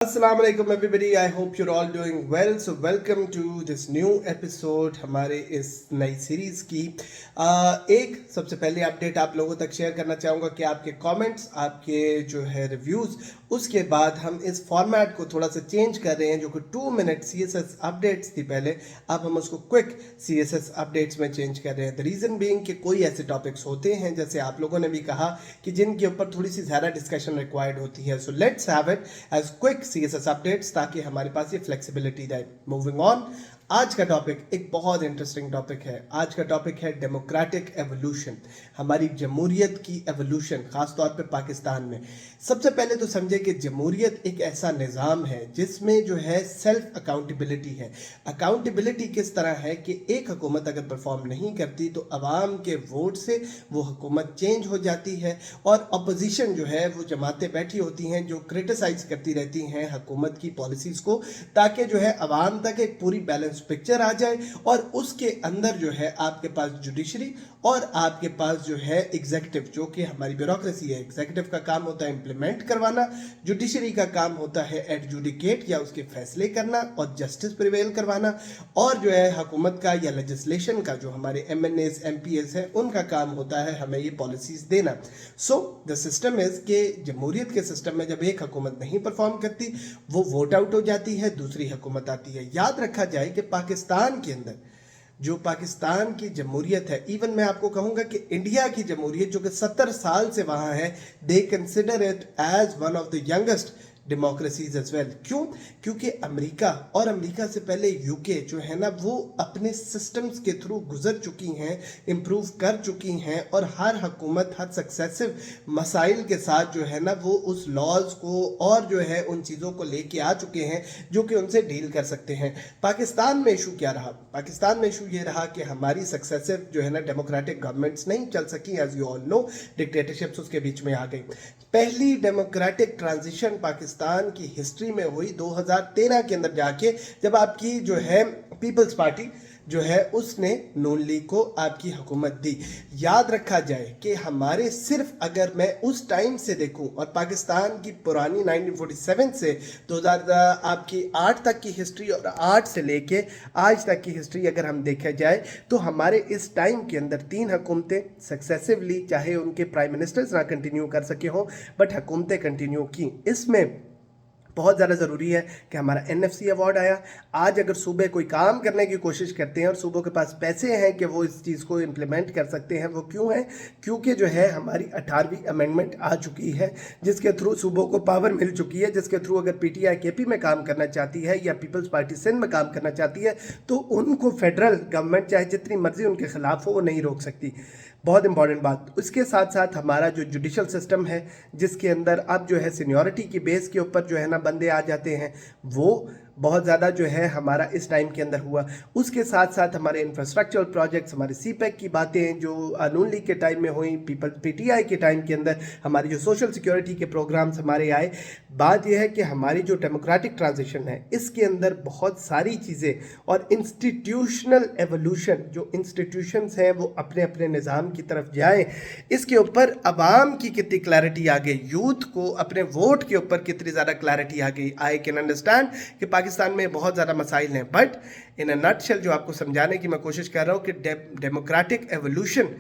Assalamu alaikum everybody. I hope you're all doing well. So welcome to this new episode हमारे इस नई series की एक सबसे पहले अपडेट आप लोगों तक शेयर करना चाहूँगा कि आपके कमेंट्स, आपके जो है रिव्यूज़, उसके बाद हम इस फॉर्मेट को थोड़ा सा चेंज कर रहे हैं जो कि 2 मिनट CSS अपडेट्स थी पहले, अब हम उसको क्विक CSS अपडेट्स में चेंज कर रहे हैं. द रीज़न बीइंग कि कोई ऐसे टॉपिक्स होते हैं जैसे आप लोगों ने भी कहा कि जिनके ऊपर थोड़ी सी ज़्यादा डिस्कशन रिक्वायर्ड होती है. So let's have it as quick CSS updates ताकि हमारे पास ये फ्लेक्सिबिलिटी रहे. मूविंग ऑन, आज का टॉपिक एक बहुत इंटरेस्टिंग टॉपिक है. आज का टॉपिक है डेमोक्रेटिक एवोल्यूशन, हमारी जमहूरियत की एवोल्यूशन, खासतौर पे पाकिस्तान में. सबसे पहले तो समझे कि जमहूरियत एक ऐसा निज़ाम है जिसमें जो है सेल्फ अकाउंटेबिलिटी है. अकाउंटेबिलिटी किस तरह है कि एक हुकूमत अगर परफॉर्म नहीं करती तो अवाम के वोट से वो हुकूमत चेंज हो जाती है और अपोजिशन जो है वो जमातें बैठी होती हैं जो क्रिटिसाइज करती रहती हैं हुकूमत की पॉलिसीज़ को, ताकि जो है अवाम तक एक पूरी बैलेंस पिक्चर आ जाए और उसके अंदर जो है आपके पास जुडिशरी और आपके पास जो है एग्जीक्यूटिव, जो कि हमारी ब्यूरोक्रेसी है. एग्जीक्यूटिव का काम होता है इंप्लीमेंट करवाना, जुडिशरी का काम होता है एडजुडिकेट या उसके फैसले करना और जस्टिस प्रिवेल करवाना, और जो है हुकूमत का या लेजिस्लेशन का जो हमारे MNAs MPs है उनका काम होता है हमें ये पॉलिसीज देना. सो द सिस्टम इज कि जमहूरियत के सिस्टम में जब एक हुकूमत नहीं परफॉर्म करती वो वोट आउट हो जाती है, दूसरी हुकूमत आती है. याद रखा जाए कि पाकिस्तान के अंदर जो पाकिस्तान की जमहूरियत है, इवन मैं आपको कहूँगा कि इंडिया की जमहूरियत जो कि 70 साल से वहाँ है, they consider it as one of the youngest democracies as well. क्यों? क्योंकि अमेरिका और अमेरिका से पहले UK जो है ना वो अपने सिस्टम्स के थ्रू गुजर चुकी हैं, इम्प्रूव कर चुकी हैं और हर हुकूमत हर सक्सेसिव मसाइल के साथ जो है ना वो उस लॉज को और जो है उन चीज़ों को लेके आ चुके हैं जो कि उनसे डील कर सकते हैं. पाकिस्तान में इशू क्या रहा? पाकिस्तान में इशू ये रहा कि हमारी सक्सेसिव जो है ना डेमोक्रेटिक गवर्नमेंट्स नहीं चल सकी. As you all know, dictatorships उसके बीच में आ गई. पहली डेमोक्रेटिक ट्रांजिशन पाकिस्तान की हिस्ट्री में हुई 2013 के अंदर जाके, जब आपकी जो है पीपल्स पार्टी जो है उसने नून लीग को आपकी हुकूमत दी. याद रखा जाए कि हमारे सिर्फ अगर मैं उस टाइम से देखूं और पाकिस्तान की पुरानी 1947 से 2008 तक की हिस्ट्री और 8 से लेके आज तक की हिस्ट्री अगर हम देखा जाए तो हमारे इस टाइम के अंदर 3 हुकूमतें सक्सेसिवली, चाहे उनके प्राइम मिनिस्टर्स ना कंटिन्यू कर सके हों बट हुकूमतें कंटिन्यू की. इसमें बहुत ज़्यादा ज़रूरी है कि हमारा NFC अवार्ड आया. आज अगर सूबे कोई काम करने की कोशिश करते हैं और सूबों के पास पैसे हैं कि वो इस चीज़ को इम्प्लीमेंट कर सकते हैं, वो क्यों है? क्योंकि जो है हमारी 18वीं अमेंडमेंट आ चुकी है जिसके थ्रू सूबों को पावर मिल चुकी है, जिसके थ्रू अगर PTI KP में काम करना चाहती है या पीपल्स पार्टी सिंध में काम करना चाहती है तो उनको फेडरल गवर्नमेंट चाहे जितनी मर्जी उनके खिलाफ हो वो नहीं रोक सकती. बहुत इंपॉर्टेंट बात. उसके साथ साथ हमारा जो जुडिशल सिस्टम है जिसके अंदर अब जो है सीनियरिटी की बेस के ऊपर जो है ना बंदे आ जाते हैं, वो बहुत ज़्यादा जो है हमारा इस टाइम के अंदर हुआ. उसके साथ साथ हमारे इंफ्रास्ट्रक्चरल प्रोजेक्ट्स, हमारे CPEC की बातें जो नून लीग के टाइम में हुई, PTI के टाइम के अंदर हमारी जो सोशल सिक्योरिटी के प्रोग्राम्स हमारे आए. बात यह है कि हमारी जो डेमोक्रेटिक ट्रांजिशन है इसके अंदर बहुत सारी चीज़ें और इंस्टीट्यूशनल एवोल्यूशन, जो इंस्टीट्यूशंस हैं वो अपने अपने निज़ाम की तरफ जाए, इसके ऊपर अवाम की कितनी क्लैरिटी आ गई, यूथ को अपने वोट के ऊपर कितनी ज़्यादा क्लैरिटी आ गई. आई कैन अंडरस्टैंड कि पाकिस्तान में बहुत ज़्यादा मसाइल हैं, बट इन अ नटशेल जो आपको समझाने की मैं कोशिश कर रहा हूँ कि democratic evolution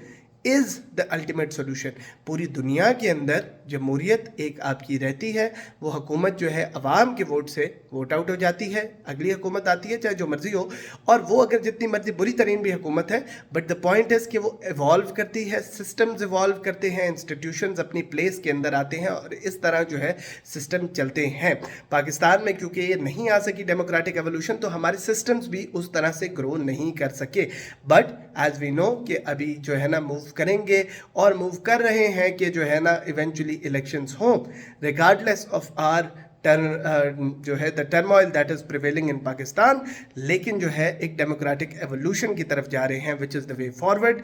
is the ultimate solution. पूरी दुनिया के अंदर जमहूरियत एक आपकी रहती है, वो हुकूमत जो है अवाम के वोट से वोट आउट हो जाती है, अगली हुकूमत आती है चाहे जो मर्जी हो, और वो अगर जितनी मर्जी बुरी तरीन भी हुकूमत है, बट द पॉइंट इज़ कि वो इवॉल्व करती है, सिस्टम्स इवॉल्व करते हैं, इंस्टीट्यूशंस अपनी प्लेस के अंदर आते हैं और इस तरह जो है सिस्टम चलते हैं. पाकिस्तान में क्योंकि ये नहीं आ सकी डेमोक्रेटिक एवोल्यूशन तो हमारे सिस्टम्स भी उस तरह से ग्रो नहीं कर सके. बट एज वी नो कि अभी जो है ना मूव करेंगे और मूव कर रहे हैं कि जो है ना इवेंचुअली इलेक्शंस हों, रिगार्डलेस ऑफ आर जो है the turmoil that is prevailing in Pakistan, लेकिन जो है एक डेमोक्रेटिक एवोल्यूशन की तरफ जा रहे हैं which is the way forward.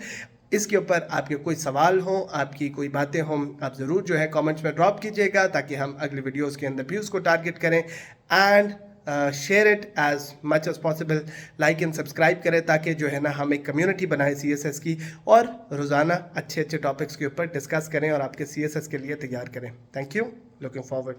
इसके ऊपर आपके कोई सवाल हों, आपकी कोई बातें हों, आप ज़रूर जो है कमेंट्स में ड्रॉप कीजिएगा ताकि हम अगले वीडियोस के अंदर भी उसको टारगेट करें. And share it as much as possible, like and subscribe करें ताकि जो है ना हम एक कम्युनिटी बनाएं CSS की और रोज़ाना अच्छे अच्छे टॉपिक्स के ऊपर डिस्कस करें और आपके CSS के लिए तैयार करें. Thank you, looking forward.